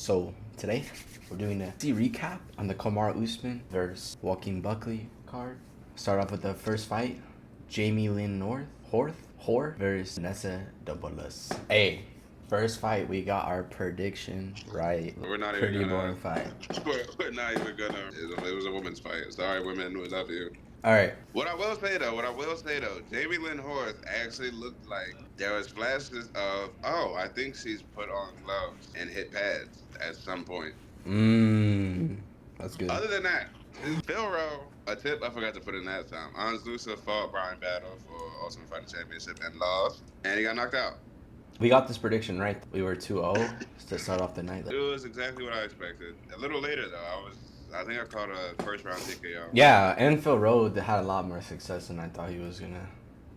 So today we're doing a recap on the Kamaru Usman versus Joaquin Buckley card. Start off with the first fight, Jamie Lynn Horth versus Vanessa Douglas. Hey, first fight we got our prediction right. We're not Pretty even gonna. boring fight. We're not even gonna. It was a women's fight. Sorry, women. We love you. All right. What I will say though, Jamie Lynn Horth actually looked like there was flashes of, oh, I think she's put on gloves and hit pads at some point. That's good. Other than that, Phil Rowe, a tip I forgot to put in that time. Hans Lusa fought Brian Battle for Ultimate Fighting Championship and lost, and he got knocked out. We got this prediction right. We were 2-0 to start off the night. It was exactly what I expected. A little later though, I think I caught a first round TKO. Yeah, and Phil Rowe had a lot more success than I thought he was gonna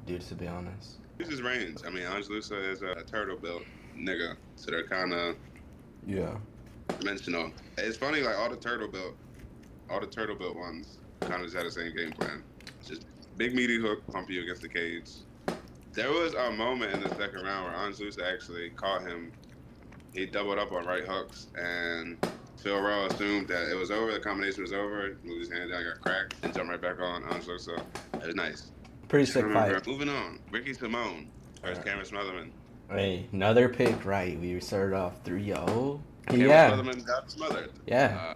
do, to be honest. This is range. I mean, Hans Lusa is a turtle built nigga, so they're kind of dimensional. It's funny, like all the turtle built ones kind of just had the same game plan. Just big meaty hook, pump you against the cage. There was a moment in the second round where Hans Lusa actually caught him. He doubled up on right hooks, and Phil Rowe assumed that it was over, the combination was over, moved his hand down, got cracked, and jumped right back on Hans Lusa. It was nice. Pretty sick fight. Moving on, Ricky Simone versus Cameron Smotherman. Hey, another pick right. We started off 3-0. Cameron Smotherman got smothered. Yeah.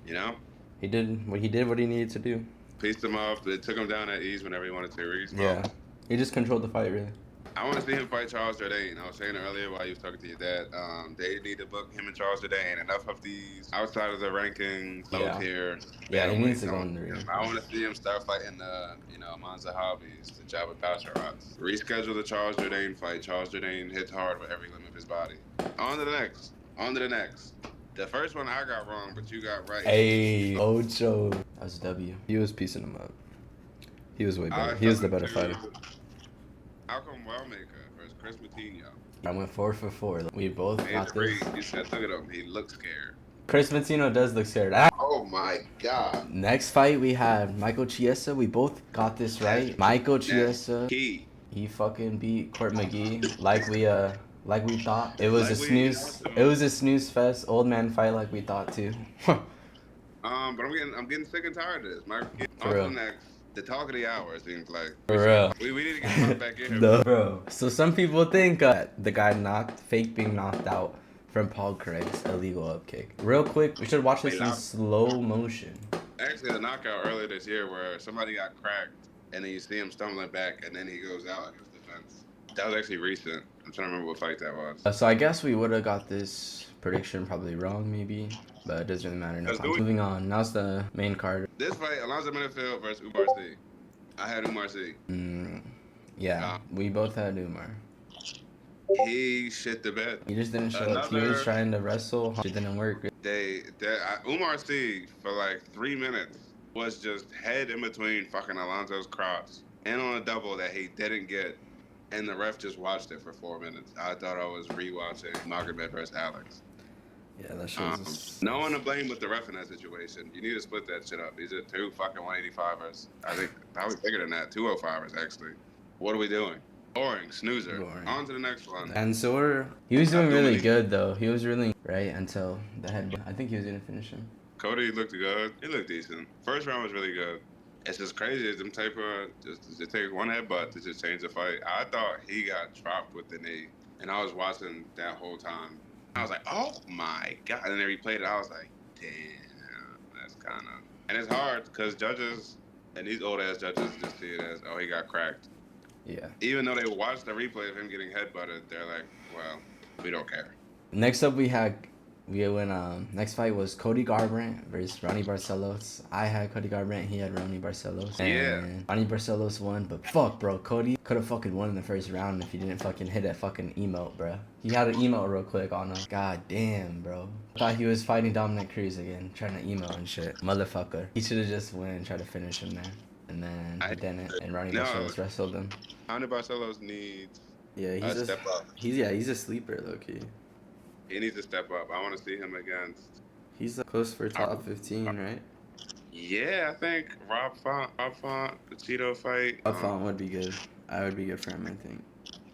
You know? He did what he needed to do. Pieced him off. It took him down at ease whenever he wanted to. Yeah. He just controlled the fight, really. I want to see him fight Charles Jourdain. I was saying earlier while you was talking to your dad, they need to book him and Charles Jourdain. Enough of these outside of the rankings, low tier. Yeah, he needs to go in the ring. I want to see him start fighting the, Monza Hobbies, the Java Pasha Rots. Reschedule the Charles Jourdain fight. Charles Jourdain hits hard with every limb of his body. On to the next. The first one I got wrong, but you got right. Hey, Ocho. That was a W. He was piecing him up. He was way better. He was the better fighter. Malcolm Wellmaker versus Chris Matinho. I went 4 for 4. We both got this. You said, look at him. He looks scared. Chris Matinho does look scared. Oh my God. Next fight we had Michael Chiesa. We both got this right. Michael Chiesa. He fucking beat Court McGee like we thought. It was a snooze. It was a snooze fest. Old man fight like we thought too. But I'm getting sick and tired of this. Next, the talk of the hour, it seems like. For real. We need to get him back in here. No, bro. So some people think the guy fake being knocked out from Paul Craig's illegal up kick. Real quick, we should watch this in slow motion. Actually, the knockout earlier this year where somebody got cracked and then you see him stumbling back and then he goes out in his defense. That was actually recent. I'm trying to remember what fight that was. So I guess we would have got this prediction probably wrong, maybe. But it doesn't really matter. No. Moving on. Now's the main card. This fight, Alonzo Minifield versus Umar C. I had Umar C. Yeah, we both had Umar. He shit the bed. He just didn't show up. He was trying to wrestle. It didn't work. Umar C for like 3 minutes was just head in between fucking Alonzo's crotch and on a double that he didn't get. And the ref just watched it for 4 minutes. I thought I was rewatching Magomed versus Alex. Yeah, that shows. No one to blame with the ref in that situation. You need to split that shit up. These are two fucking 185ers. I think probably bigger than that. 205ers, actually. What are we doing? Boring. Snoozer. Boring. On to the next one. And so he was doing really good, though. He was really right until the head. I think he was going to finish him. Cody looked good. He looked decent. First round was really good. It's just crazy. Them type of just take one headbutt to just change the fight. I thought he got dropped with the knee, and I was watching that whole time. I was like, oh my God. And then they replayed it. I was like, damn, that's kind of. And it's hard because judges and these old ass judges just see it as, oh, he got cracked. Yeah. Even though they watched the replay of him getting headbutted, they're like, well, we don't care. Next up, next fight was Cody Garbrandt versus Ronnie Barcelos. I had Cody Garbrandt, he had Ronnie Barcelos. And Ronnie Barcelos won, but fuck, bro. Cody could have fucking won in the first round if he didn't fucking hit a fucking emote, bro. He had an emote real quick on him. God damn, bro. Thought he was fighting Dominic Cruz again, trying to emote and shit. Motherfucker. He should have just went and tried to finish him, man. And then he didn't, and Ronnie Barcelos wrestled him. Ronnie Barcelos needs a step up. He's a sleeper, low-key. He needs to step up. I want to see him against. He's close for top 15, right? Yeah, I think Rob Font, the Cheeto fight. Rob Font would be good. I would be good for him, I think.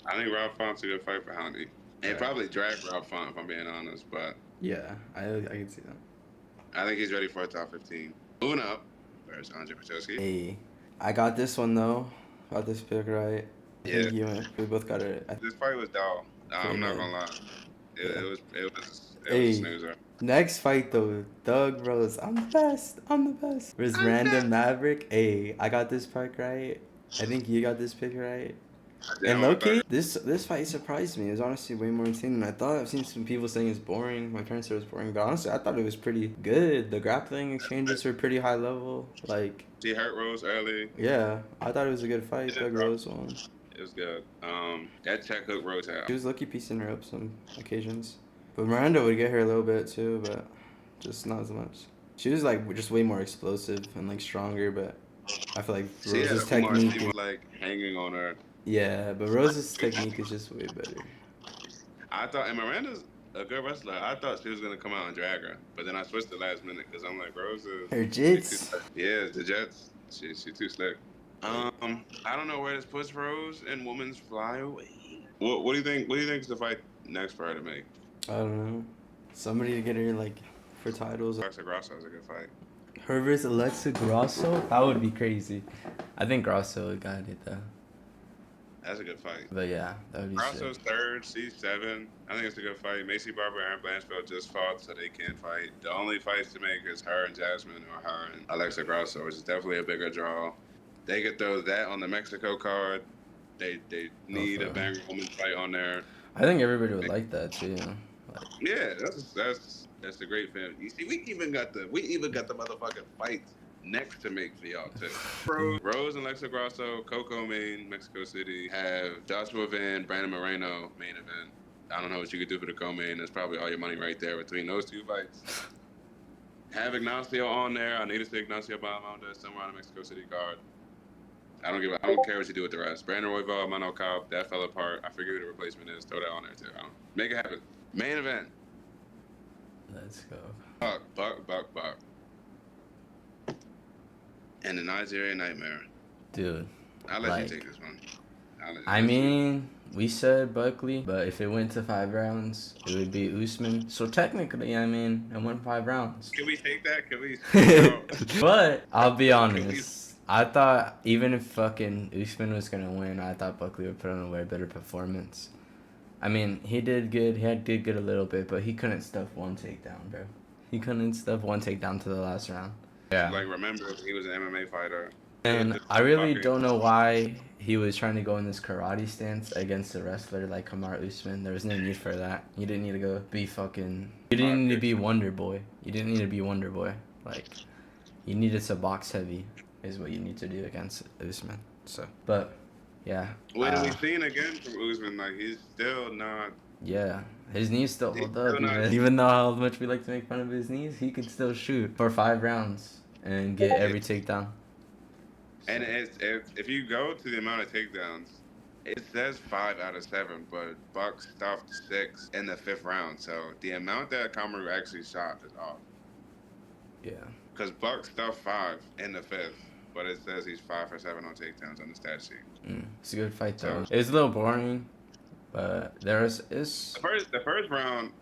I think Rob Font's a good fight for Houndy. And probably drag Rob Font, if I'm being honest. But Yeah, I can see that. I think he's ready for a top 15. Moving up, there's Andre Petroski. Hey, I got this one though. Got this pick right. I Yeah, think we both got it. this fight was dull. Pretty I'm not mid. gonna lie. Yeah. It was a Hey, snoozer. next fight though, Doug Rose. I'm the best. I'm the best. Versus Random Maverick. Hey, I got this pick right. I think you got this pick right. And Damn, low I thought key, this fight surprised me. It was honestly way more entertaining than I thought. I've seen some people saying it's boring. My parents said it was boring, but honestly, I thought it was pretty good. The grappling exchanges were pretty high level. Like, she hurt Rose early. yeah, I thought it was a good fight. It Doug Rose won. was good. That check hook Rose She out. was lucky piecing her up some occasions. But Miranda would get her a little bit too, but just not as much. She was like just way more explosive and like stronger, but I feel like She had Rose's a few more technique people is, like hanging on her. yeah, but Rose's technique is just way better. I thought, and Miranda's a good wrestler. I thought she was gonna come out and drag her, but then I switched the last minute because I'm like, Rose is. Her jits. Yeah, the Jets. She too slick. I don't know where this puts Rose in women's flyweight. What do you think? What do you think is the fight next for her to make? I don't know. Somebody to get her like for titles. Alexa Grasso is a good fight. Her versus Alexa Grasso? That would be crazy. I think Grasso got it though. That's a good fight. But yeah, that would be Grasso's sick. third, C7. I think it's a good fight. Macy Barber and Blanchfield just fought, so they can't fight. The only fights to make is her and Jasmine or her and Alexa Grasso, which is definitely a bigger draw. They could throw that on the Mexico card. They need a banger woman fight on there. I think everybody would like that too. Like, Yeah, that's a great film. You see, we even got the motherfucking fights next to make for y'all too. Rose and Alexa Grasso, Coco main, Mexico City. Have Joshua Van, Brandon Moreno main event. I don't know what you could do for the co-main. That's probably all your money right there between those two fights. Have Ignacio on there. I need to see Ignacio Bahamondes somewhere on the Mexico City card. I don't care what you do with the rest. Brandon Royval, Mano Cobb, that fell apart. I forget who the replacement is. Throw that on there too. Make it happen. Main event. let's go. Buck. And the Nigerian Nightmare. Dude. I'll let you take this one. I mean, we said Buckley, but if it went to 5 rounds, it would be Usman. So technically, I mean, it went 5 rounds. Can we take that? Can we? But I'll be honest. I thought even if fucking Usman was gonna win, I thought Buckley would put on a way better performance. I mean, he did good. Did good a little bit, but he couldn't stuff one takedown, bro. He couldn't stuff one takedown to the last round. Yeah. Like, remember, he was an MMA fighter. And I really don't know why he was trying to go in this karate stance against a wrestler like Kamaru Usman. There was no need for that. You didn't need to go be fucking... You didn't need to be Wonder Boy. You didn't need to be Wonder Boy. Like, you needed to box heavy is what you need to do against Usman. So, but, yeah. When we've seen again from Usman, like, he's still not... Yeah, his knees still hold up. Even though how much we like to make fun of his knees, he could still shoot for 5 rounds and get every takedown. And if you go to the amount of takedowns, it says 5 out of 7, but Buck stuffed 6 in the 5th round. So the amount that Kamaru actually shot is off. Yeah. Because Buck stuffed 5 in the 5th, but it says he's 5 for 7 on takedowns on the stat sheet. It's a good fight though. It was a little boring, but the first round.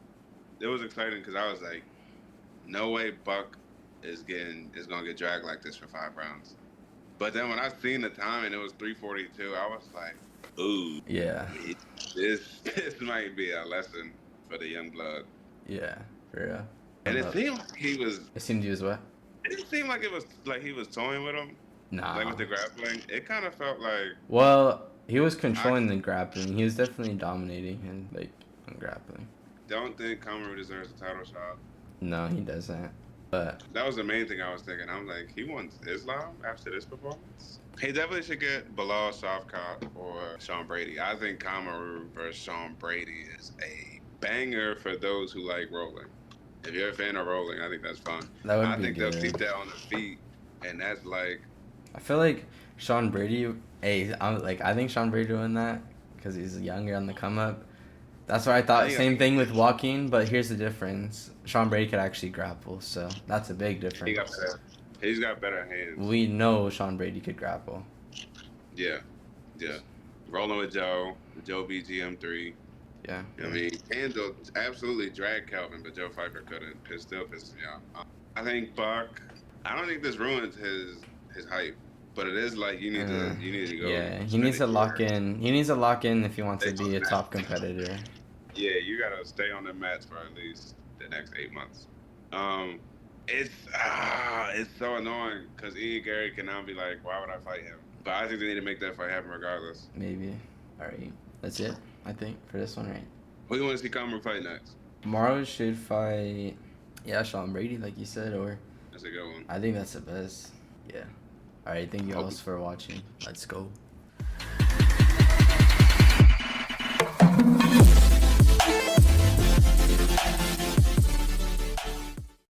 It was exciting because I was like, no way Buck is gonna get dragged like this for 5 rounds. But then when I seen the time and it was 3:42, I was like, ooh. Yeah. This might be a lesson for the young blood. Yeah, for real. And it seemed like he was... It seemed he was what? It didn't seem like it was like he was toying with him. Nah. Like with the grappling. It kind of felt like... Well, he was controlling the grappling. He was definitely dominating and like on grappling. Don't think Kamaru deserves a title shot. No, he doesn't. But that was the main thing I was thinking. I'm like, he wants Islam after this performance? He definitely should get Bilal Safkat or Sean Brady. I think Kamaru versus Sean Brady is a banger for those who like rolling. If you're a fan of rolling, I think that's fun. I think they'll keep that on the feet, and that's like... I feel like Sean Brady... I think Sean Brady won that because he's younger on the come-up. That's what I thought. Same thing with Joaquin, but here's the difference. Sean Brady could actually grapple, so that's a big difference. He's got better hands. We know Sean Brady could grapple. Yeah. Rolling with Joe BGM3. Yeah. I mean, Kendall absolutely dragged Calvin, but Joe Pfeiffer couldn't. It still pisses me off. I think Buck. I don't think this ruins his hype, but it is like you need to go Yeah, he spend needs a to lock year. in. He needs to lock in if he wants Stay to on be a the top mat. competitor. Yeah, you gotta stay on the mats for at least the next 8 months. Um, it's so annoying because Ian Gary can now be like, why would I fight him? But I think they need to make that fight happen regardless. Maybe. All right, that's it. I think for this one, right? Who do you want to see Kamaru fight next? Kamaru should fight. Yeah, Sean Brady, like you said, or That's a good one. I think that's the best. Yeah. All right, thank you all Okay. for watching. Let's go.